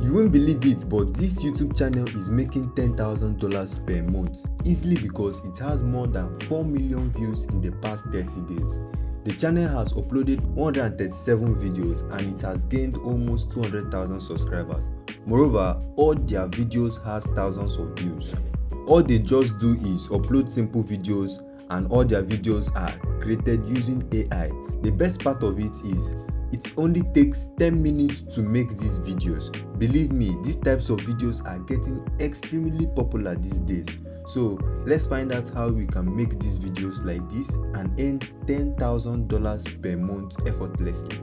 You won't believe it, but this YouTube channel is making $10,000 per month easily because it has more than 4 million views in the past 30 days. The channel has uploaded 137 videos and it has gained almost 200,000 subscribers. Moreover, all their videos has thousands of views. All they just do is upload simple videos and all their videos are created using AI. The best part of it is it only takes 10 minutes to make these videos. Believe me, these types of videos are getting extremely popular these days. So let's find out how we can make these videos like this and earn $10,000 per month effortlessly.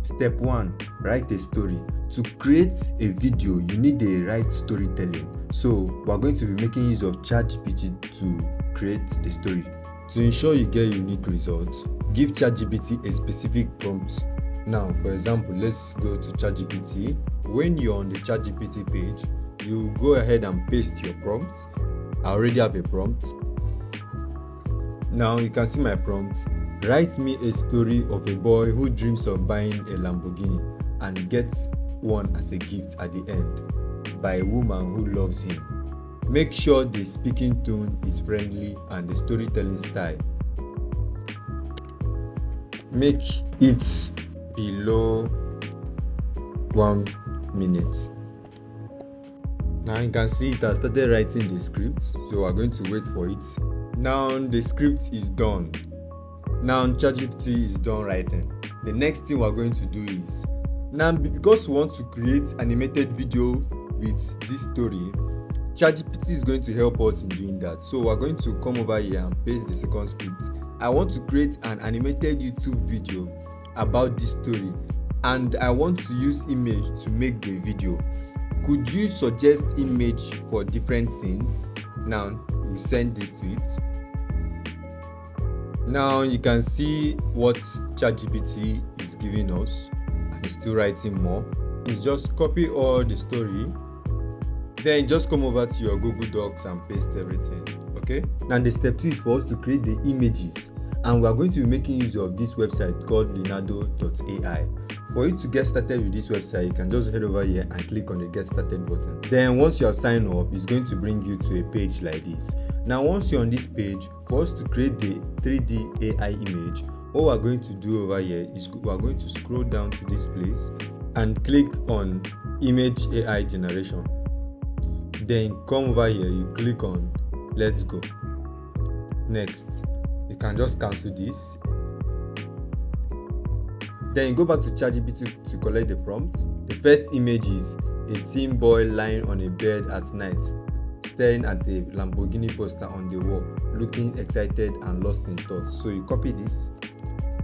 Step 1. Write a story. To create a video, you need the right storytelling. So we're going to be making use of ChatGPT to create the story. To ensure you get unique results, give ChatGPT a specific prompt. Now, for example, let's go to ChatGPT. When you're on the ChatGPT page, you go ahead and paste your prompt. I already have a prompt. Now you can see my prompt. Write me a story of a boy who dreams of buying a Lamborghini and gets one as a gift at the end by a woman who loves him. Make sure the speaking tone is friendly and the storytelling style. Make it below 1 minute. Now you can see it has started writing the script, so we're going to wait for it. Now the script is done. Now ChatGPT is done writing. The next thing we're going to do is, now because we want to create animated video with this story, ChatGPT is going to help us in doing that. So we're going to come over here and paste the second script. I want to create an animated YouTube video about this story and I want to use image to make the video. Could you suggest image for different scenes? Now we'll send this to it. Now you can see what ChatGPT is giving us and it's still writing more. It's just copy all the story, then just come over to your Google Docs and paste everything. Okay, now the step 2 is for us to create the images, and we are going to be making use of this website called leonardo.ai. For you to get started with this website, you can just head over here and click on the get started button. Then once you have signed up, it's going to bring you to a page like this. Now once you're on this page, for us to create the 3D AI image, what we're going to do over here is we're going to scroll down to this place and click on image AI generation. Then come over here, you click on let's go. Next, you can just cancel this. Then you go back to ChatGPT to collect the prompt. The first image is a teen boy lying on a bed at night, staring at the Lamborghini poster on the wall, looking excited and lost in thought. So you copy this,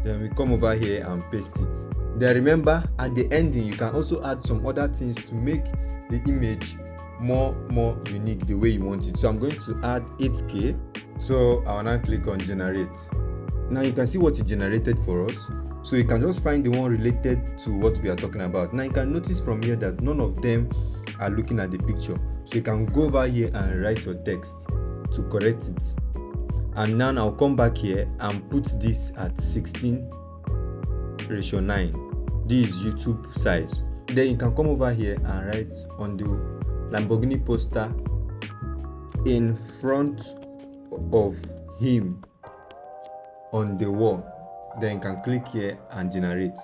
then we come over here and paste it. Then remember, at the ending you can also add some other things to make the image more unique the way you want it. So I'm going to add 8K. So I will now click on generate. Now you can see what it generated for us. So you can just find the one related to what we are talking about. Now you can notice from here that none of them are looking at the picture. So you can go over here and write your text to correct it. And now I'll come back here and put this at 16:9. This is YouTube size. Then you can come over here and write on the Lamborghini poster in front of him on the wall. Then you can click here and generate.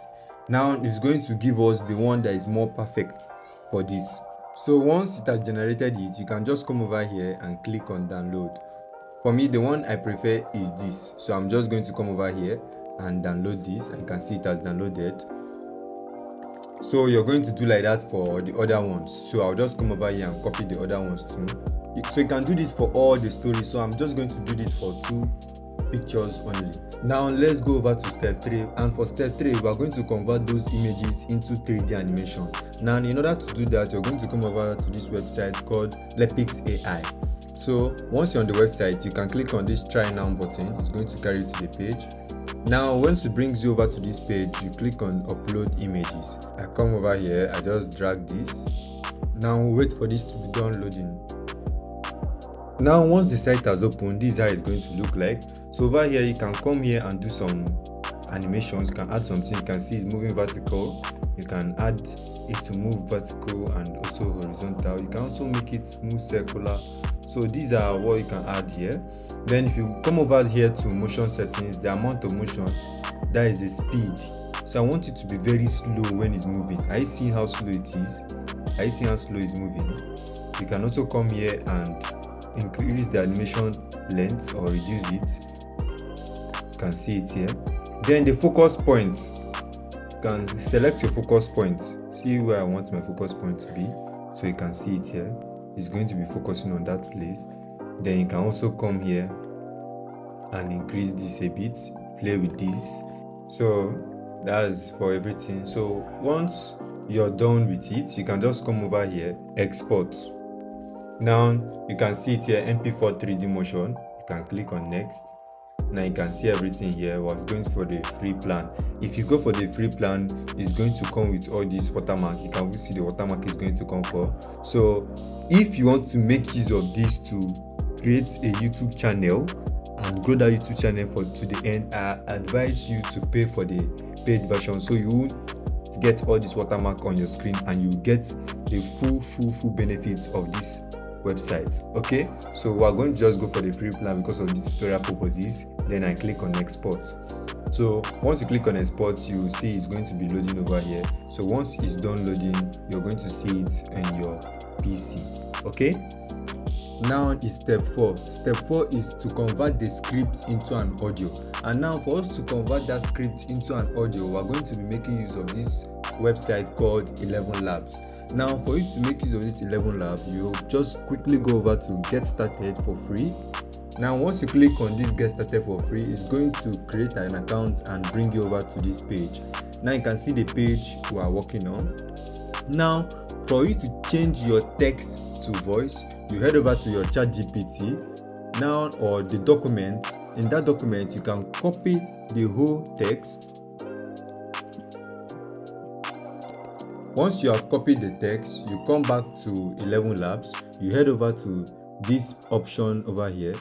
Now it's going to give us the one that is more perfect for this. So once it has generated it, you can just come over here and click on download. For me, the one I prefer is this. So I'm just going to come over here and download this, and you can see it has downloaded. So you're going to do like that for the other ones. So I'll just come over here and copy the other ones too. So you can do this for all the stories. So I'm just going to do this for 2 pictures only. Now let's go over to step 3, and for step 3 we are going to convert those images into 3D animation. Now in order to do that, you're going to come over to this website called Lepix AI. So once you're on the website, you can click on this try now button. It's going to carry you to the page. Now once it brings you over to this page, you click on upload images. I come over here, I just drag this. Now wait for this to be done loading. Now once the site has opened, this is how it's going to look like. So over here you can come here and do some animations. You can add something. You can see it's moving vertical, You can add it to move vertical and also horizontal. You can also make it move circular. So these are what you can add here. Then if you come over here to motion settings, the amount of motion, that is the speed. So I want it to be very slow when it's moving. Are you seeing how slow it is? Are you seeing how slow it's moving? You can also come here and increase the animation length or reduce it. You can see it here. Then the focus points. You can select your focus point. See where I want my focus point to be. So you can see it here. It's going to be focusing on that place. Then you can also come here and increase this a bit, play with this. So that's for everything. So once you're done with it, you can just come over here, export. Now you can see it here, MP4 3D motion. You can click on next. Now you can see everything here. I was going for the free plan. If you go for the free plan, it's going to come with all this watermark. You can see the watermark is going to come for. So if you want to make use of this to create a YouTube channel and grow that YouTube channel to the end, I advise you to pay for the paid version, so you get all this watermark on your screen and you get the full benefits of this website. Okay, so we're going to just go for the free plan because of the tutorial purposes. Then I click on export. So once you click on export, you see it's going to be loading over here. So once it's done loading, you're going to see it on your PC. Okay, now is step 4. Step 4 is to convert the script into an audio. And now for us to convert that script into an audio, we're going to be making use of this website called 11 Labs. Now for you to make use of this 11 Lab, you just quickly go over to get started for free. Now once you click on this get started for free, it's going to create an account and bring you over to this page. Now you can see the page we are working on. Now for you to change your text to voice, you head over to your ChatGPT now, or the document. In that document you can copy the whole text. Once you have copied the text, you come back to 11 Labs, you head over to this option over here,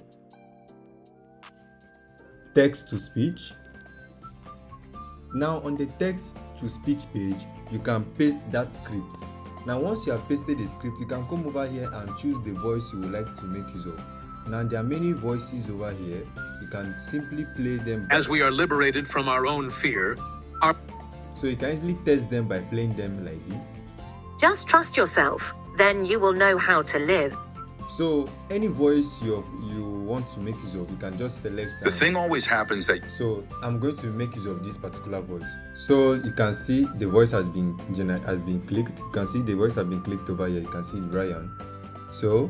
text to speech. Now on the text to speech page, you can paste that script. Now once you have pasted the script, you can come over here and choose the voice you would like to make use of. Now there are many voices over here. You can simply play them. As we are liberated from our own fear, so you can easily test them by playing them like this. Just trust yourself, then you will know how to live. So any voice you want to make use of, you can just select. The thing always happens that. So I'm going to make use of this particular voice. So you can see the voice has been clicked. You can see the voice has been clicked over here. You can see Brian. So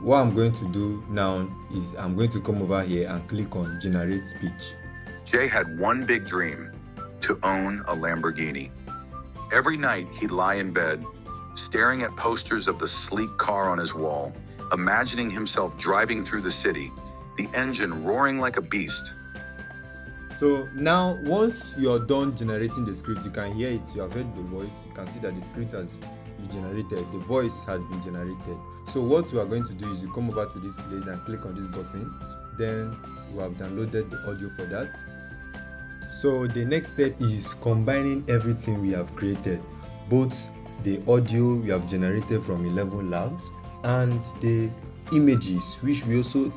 what I'm going to do now is I'm going to come over here and click on generate speech. Jay had one big dream: to own a Lamborghini. Every night he'd lie in bed, staring at posters of the sleek car on his wall, imagining himself driving through the city, the engine roaring like a beast. So now once you're done generating the script, you can hear it, you have heard the voice, you can see that the script has been generated, the voice has been generated. So what we are going to do is you come over to this place and click on this button, then we have downloaded the audio for that. So the next step is combining everything we have created, both the audio we have generated from 11 Labs and the images which we also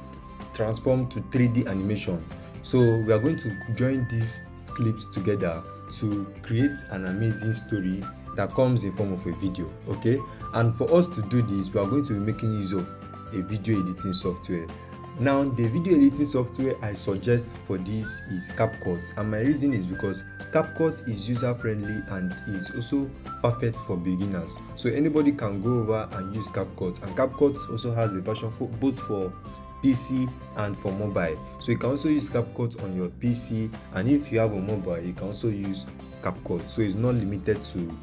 transform to 3D animation. So we are going to join these clips together to create an amazing story that comes in form of a video. Okay, and for us to do this, we are going to be making use of a video editing software. Now the video editing software I suggest for this is CapCut, and my reason is because CapCut is user friendly and is also perfect for beginners. So anybody can go over and use CapCut, and CapCut also has the version for both for PC and for mobile. So you can also use CapCut on your PC, and if you have a mobile, you can also use CapCut. So it's not limited to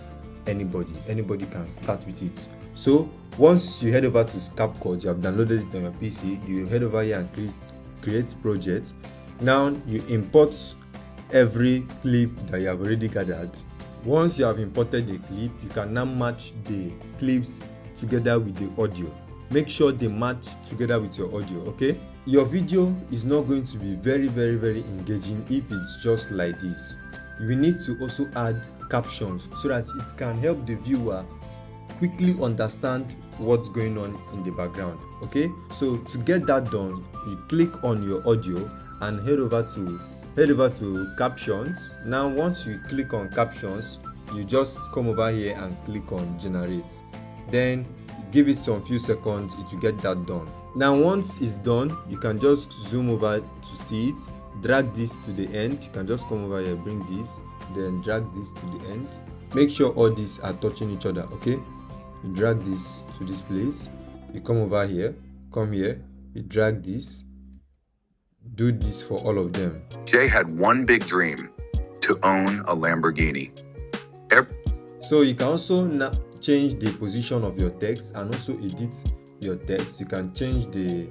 anybody can start with it. So once you head over to CapCut, you have downloaded it on your PC, you head over here and create project. Now you import every clip that you have already gathered. Once you have imported the clip, you can now match the clips together with the audio. Make sure they match together with your audio. Okay, your video is not going to be very engaging if it's just like this. we need to also add captions so that it can help the viewer quickly understand what's going on in the background. Okay, so to get that done, you click on your audio and head over to captions. Now once you click on captions, you just come over here and click on generate, then give it some few seconds, it will get that done. Now once it's done, you can just zoom over to see it, drag this to the end. You can just come over here, bring this, then drag this to the end. Make sure all these are touching each other. Okay, you drag this to this place, you come over here, come here, you drag this, do this for all of them. Jay had one big dream: to own a Lamborghini. So you can also now change the position of your text and also edit your text. You can change the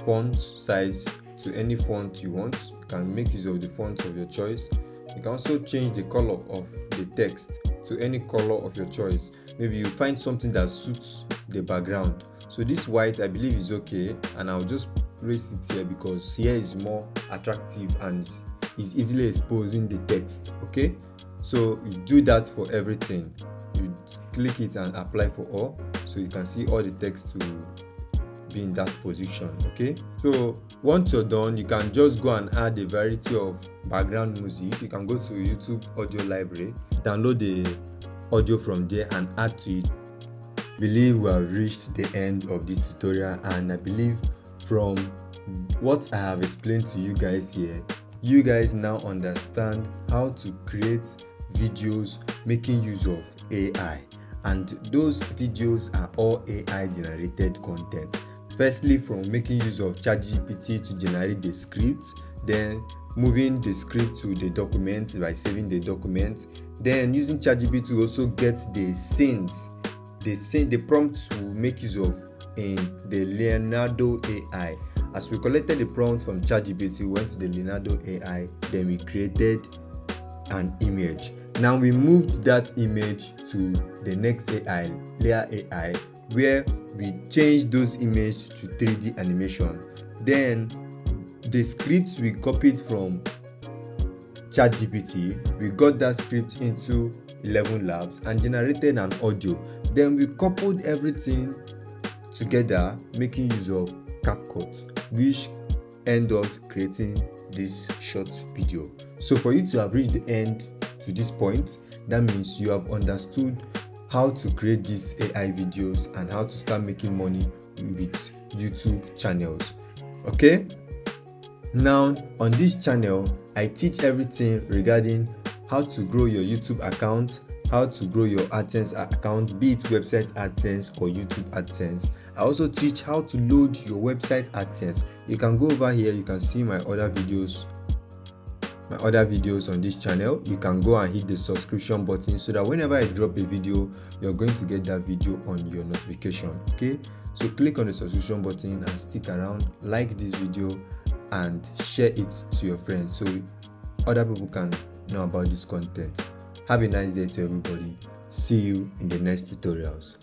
font size to any font you want. You can make use of the font of your choice. You can also change the color of the text to any color of your choice. Maybe you find something that suits the background. So this white, I believe, is okay, and I'll just place it here because here is more attractive and is easily exposing the text. Okay, so you do that for everything. You click it and apply for all, so you can see all the text to be in that position. Okay, so once you're done, you can just go and add a variety of background music. You can go to YouTube audio library, download the audio from there and add to it. I believe we have reached the end of this tutorial, and I believe from what I have explained to you guys here, you guys now understand how to create videos making use of AI, and those videos are all AI generated content. Firstly, from making use of ChatGPT to generate the scripts, then moving the script to the document by saving the document, then using ChatGPT to also get the scenes, the prompts to make use of in the Leonardo AI. As we collected the prompts from ChatGPT, we went to the Leonardo AI, then we created an image. Now we moved that image to the next AI, Layer AI, where we changed those images to 3D animation. Then the scripts we copied from ChatGPT, we got that script into 11 Labs and generated an audio. Then we coupled everything together, making use of CapCut, which end up creating this short video. So for you to have reached the end to this point, that means you have understood how to create these AI videos and how to start making money with YouTube channels. Okay, now on this channel I teach everything regarding how to grow your YouTube account, how to grow your AdSense account, be it website AdSense or YouTube AdSense. I also teach how to load your website AdSense. You can go over here, you can see my other videos on this channel. You can go and hit the subscription button so that whenever I drop a video, you're going to get that video on your notification. Okay, so click on the subscription button and stick around, like this video and share it to your friends so other people can know about this content. Have a nice day to everybody. See you in the next tutorials.